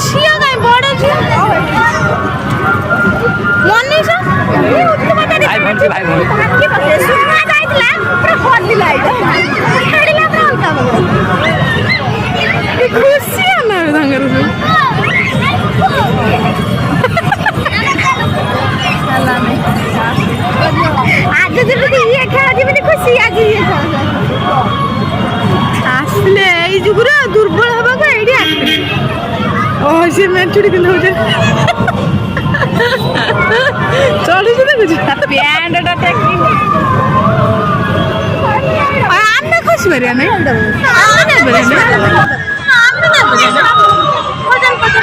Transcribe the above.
ঝিও কাই বড় ঝিও মনীষা ভাই বলছি ভাই বল কি বলে সুমা যাইতলা পুরো হলি লাইট ছাড়িলা কোন কাম কি খুশি না তাঙ্গর সালামে আজ যদি ইয়ে খেলা দিবি খুশি আজ ইয়ে আসলে এই যুগরে দুর্বল হবাকে এইটি আসবে ও সে মেন চুড়ি পিন্ধা হচ্ছে চলুছে দেখুছি প্যান্টটা টেকি আমরা খুশি বেরিয়া নাই আমরা বেরিয়া নাই আমরা বেরিয়া নাই ওজন কত